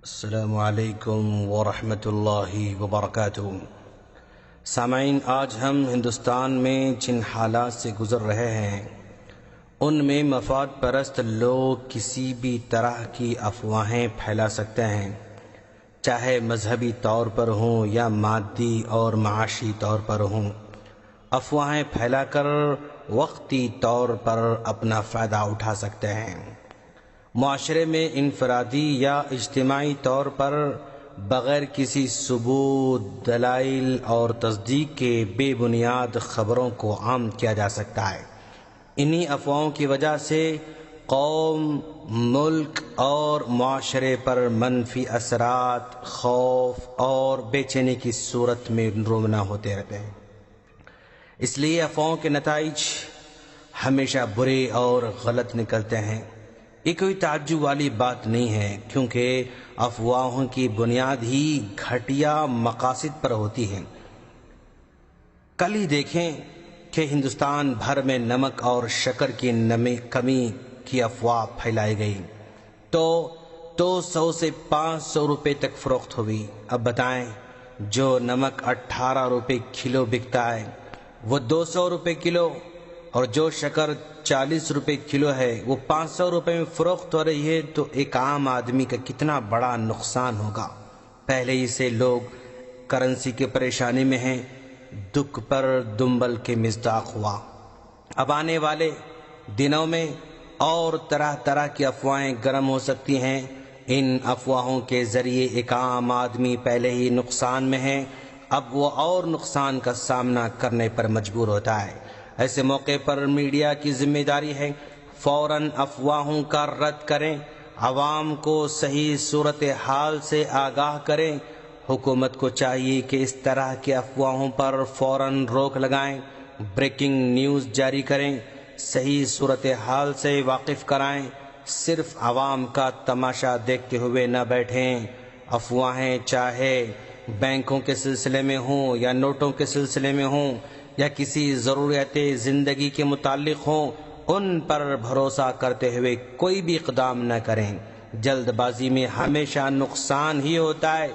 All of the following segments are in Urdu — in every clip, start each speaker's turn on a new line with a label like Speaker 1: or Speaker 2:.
Speaker 1: السلام علیکم ورحمۃ اللہ وبرکاتہ۔ سامعین، آج ہم ہندوستان میں جن حالات سے گزر رہے ہیں ان میں مفاد پرست لوگ کسی بھی طرح کی افواہیں پھیلا سکتے ہیں، چاہے مذہبی طور پر ہوں یا مادی اور معاشی طور پر ہوں۔ افواہیں پھیلا کر وقتی طور پر اپنا فائدہ اٹھا سکتے ہیں۔ معاشرے میں انفرادی یا اجتماعی طور پر بغیر کسی ثبوت، دلائل اور تصدیق کے بے بنیاد خبروں کو عام کیا جا سکتا ہے۔ انہی افواہوں کی وجہ سے قوم، ملک اور معاشرے پر منفی اثرات، خوف اور بے چینی کی صورت میں رونما ہوتے رہتے ہیں۔ اس لیے افواہوں کے نتائج ہمیشہ برے اور غلط نکلتے ہیں۔ یہ کوئی تعجب والی بات نہیں ہے، کیونکہ افواہوں کی بنیاد ہی گھٹیا مقاصد پر ہوتی ہے۔ کل ہی دیکھیں کہ ہندوستان بھر میں نمک اور شکر کی کمی کی افواہ پھیلائی گئی تو 100 سے 500 روپے تک فروخت ہوئی۔ اب بتائیں، جو نمک 18 روپے کلو بکتا ہے وہ 200 روپے کلو، اور جو شکر 40 روپے کلو ہے وہ 500 روپے میں فروخت ہو رہی ہے، تو ایک عام آدمی کا کتنا بڑا نقصان ہوگا۔ پہلے ہی سے لوگ کرنسی کی پریشانی میں ہیں، دکھ پر دنبل کے مصداق ہوا۔ اب آنے والے دنوں میں اور طرح طرح کی افواہیں گرم ہو سکتی ہیں۔ ان افواہوں کے ذریعے ایک عام آدمی پہلے ہی نقصان میں ہے، اب وہ اور نقصان کا سامنا کرنے پر مجبور ہوتا ہے۔ ایسے موقع پر میڈیا کی ذمہ داری ہے فوراً افواہوں کا رد کریں، عوام کو صحیح صورتحال سے آگاہ کریں۔ حکومت کو چاہیے کہ اس طرح کی افواہوں پر فوراً روک لگائیں، بریکنگ نیوز جاری کریں، صحیح صورتحال سے واقف کرائیں، صرف عوام کا تماشا دیکھتے ہوئے نہ بیٹھیں۔ افواہیں چاہے بینکوں کے سلسلے میں ہوں یا نوٹوں کے سلسلے میں ہوں یا کسی ضروریات زندگی کے متعلق ہوں، ان پر بھروسہ کرتے ہوئے کوئی بھی اقدام نہ کریں۔ جلد بازی میں ہمیشہ نقصان ہی ہوتا ہے،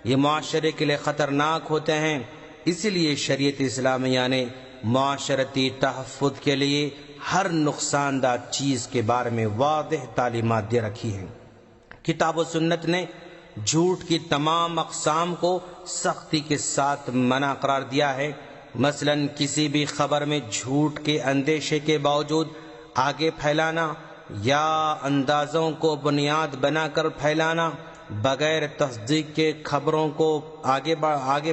Speaker 1: یہ معاشرے کے لیے خطرناک ہوتے ہیں۔ اسی لیے شریعت اسلامیہ نے معاشرتی تحفظ کے لیے ہر نقصان دہ چیز کے بارے میں واضح تعلیمات دے رکھی ہیں۔ کتاب و سنت نے جھوٹ کی تمام اقسام کو سختی کے ساتھ منع قرار دیا ہے۔ مثلا کسی بھی خبر میں جھوٹ کے اندیشے کے باوجود آگے پھیلانا یا اندازوں کو بنیاد بنا کر پھیلانا، بغیر تصدیق کے خبروں کو آگے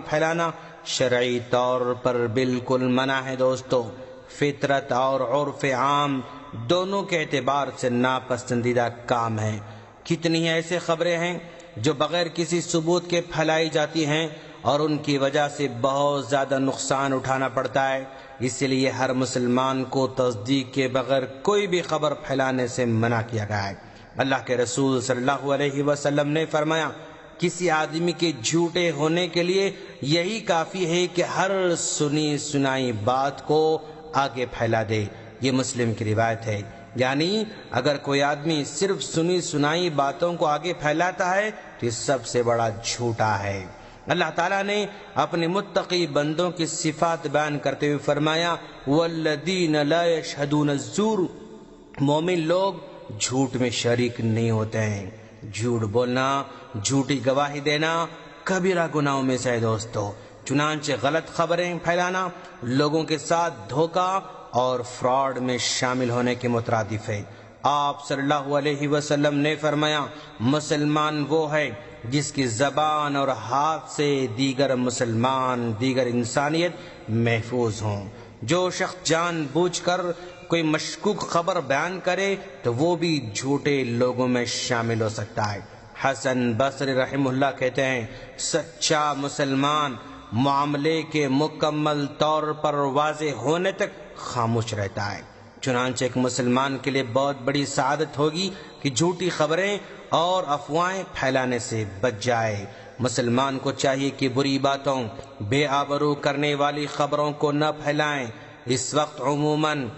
Speaker 1: پھیلانا شرعی طور پر بالکل منع ہے۔ دوستو، فطرت اور عرف عام دونوں کے اعتبار سے ناپسندیدہ کام ہے۔ کتنی ایسے خبریں ہیں جو بغیر کسی ثبوت کے پھیلائی جاتی ہیں اور ان کی وجہ سے بہت زیادہ نقصان اٹھانا پڑتا ہے۔ اسی لیے ہر مسلمان کو تصدیق کے بغیر کوئی بھی خبر پھیلانے سے منع کیا گیا ہے۔ اللہ کے رسول صلی اللہ علیہ وسلم نے فرمایا، کسی آدمی کے جھوٹے ہونے کے لیے یہی کافی ہے کہ ہر سنی سنائی بات کو آگے پھیلا دے۔ یہ مسلم کی روایت ہے۔ یعنی اگر کوئی آدمی صرف سنی سنائی باتوں کو آگے پھیلاتا ہے تو یہ سب سے بڑا جھوٹا ہے۔ اللہ تعالیٰ نے اپنے متقی بندوں کی صفات بیان کرتے ہوئے فرمایا، والذین لا یشہدون الزور، مومن لوگ جھوٹ میں شریک نہیں ہوتے ہیں۔ جھوٹ بولنا، جھوٹی گواہی دینا کبیرہ گناہوں میں سے ہے دوستو۔ چنانچہ غلط خبریں پھیلانا لوگوں کے ساتھ دھوکہ اور فراڈ میں شامل ہونے کے مترادف ہے۔ آپ صلی اللہ علیہ وسلم نے فرمایا، مسلمان وہ ہے جس کی زبان اور ہاتھ سے دیگر مسلمان، دیگر انسانیت محفوظ ہوں۔ جو شخص جان بوجھ کر کوئی مشکوک خبر بیان کرے تو وہ بھی جھوٹے لوگوں میں شامل ہو سکتا ہے۔ حسن بصری رحمہ اللہ کہتے ہیں، سچا مسلمان معاملے کے مکمل طور پر واضح ہونے تک خاموش رہتا ہے۔ چنانچہ ایک مسلمان کے لیے بہت بڑی سعادت ہوگی کہ جھوٹی خبریں اور افواہیں پھیلانے سے بچ جائے۔ مسلمان کو چاہیے کہ بری باتوں، بے آبرو کرنے والی خبروں کو نہ پھیلائیں۔ اس وقت عموماً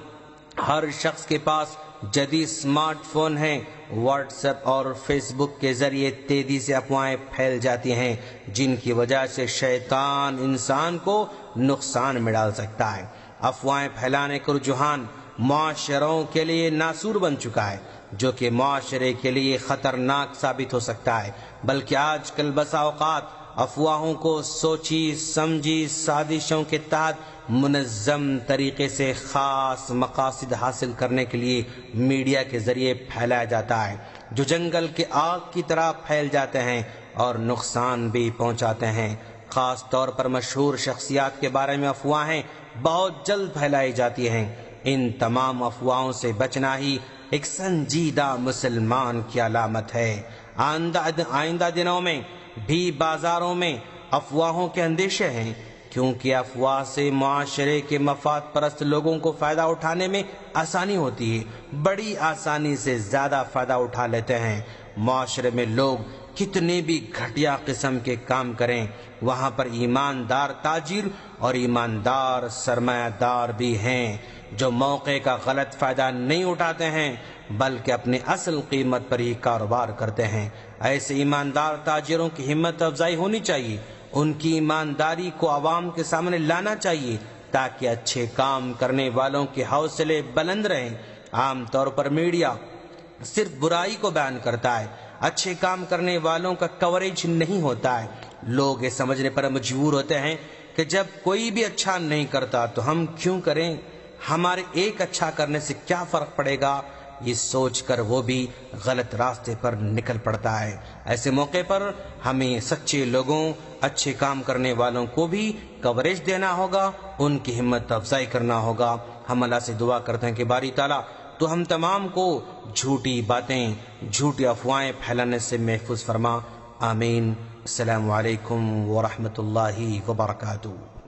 Speaker 1: ہر شخص کے پاس جدید اسمارٹ فون ہیں، واٹس ایپ اور فیس بک کے ذریعے تیزی سے افواہیں پھیل جاتی ہیں، جن کی وجہ سے شیطان انسان کو نقصان میں ڈال سکتا ہے۔ افواہیں پھیلانے کا رجحان معاشروں کے لیے ناسور بن چکا ہے، جو کہ معاشرے کے لیے خطرناک ثابت ہو سکتا ہے۔ بلکہ آج کل بسا اوقات افواہوں کو سوچی سمجھی سازشوں کے تحت منظم طریقے سے خاص مقاصد حاصل کرنے کے لیے میڈیا کے ذریعے پھیلایا جاتا ہے، جو جنگل کے آگ کی طرح پھیل جاتے ہیں اور نقصان بھی پہنچاتے ہیں۔ خاص طور پر مشہور شخصیات کے بارے میں افواہیں بہت جلد پھیلائی جاتی ہیں۔ ان تمام افواہوں سے بچنا ہی ایک سنجیدہ مسلمان کی علامت ہے۔ آئندہ دنوں میں بھی بازاروں میں افواہوں کے اندیشے ہیں، کیونکہ افواہ سے معاشرے کے مفاد پرست لوگوں کو فائدہ اٹھانے میں آسانی ہوتی ہے، بڑی آسانی سے زیادہ فائدہ اٹھا لیتے ہیں۔ معاشرے میں لوگ کتنے بھی گھٹیا قسم کے کام کریں، وہاں پر ایماندار تاجر اور ایماندار سرمایہ دار بھی ہیں، جو موقع کا غلط فائدہ نہیں اٹھاتے ہیں بلکہ اپنے اصل قیمت پر ہی کاروبار کرتے ہیں۔ ایسے ایماندار تاجروں کی ہمت افزائی ہونی چاہیے، ان کی ایمانداری کو عوام کے سامنے لانا چاہیے تاکہ اچھے کام کرنے والوں کے حوصلے بلند رہیں۔ عام طور پر میڈیا صرف برائی کو بیان کرتا ہے، اچھے کام کرنے والوں کا کوریج نہیں ہوتا ہے۔ لوگ یہ سمجھنے پر مجبور ہوتے ہیں کہ جب کوئی بھی اچھا نہیں کرتا تو ہم کیوں کریں، ہمارے ایک اچھا کرنے سے کیا فرق پڑے گا، یہ سوچ کر وہ بھی غلط راستے پر نکل پڑتا ہے۔ ایسے موقع پر ہمیں سچے لوگوں، اچھے کام کرنے والوں کو بھی کوریج دینا ہوگا، ان کی ہمت افزائی کرنا ہوگا۔ ہم اللہ سے دعا کرتے ہیں کہ باری تعالیٰ تو ہم تمام کو جھوٹی باتیں، جھوٹی افواہیں پھیلانے سے محفوظ فرما۔ آمین۔ السلام علیکم ورحمۃ اللہ وبرکاتہ۔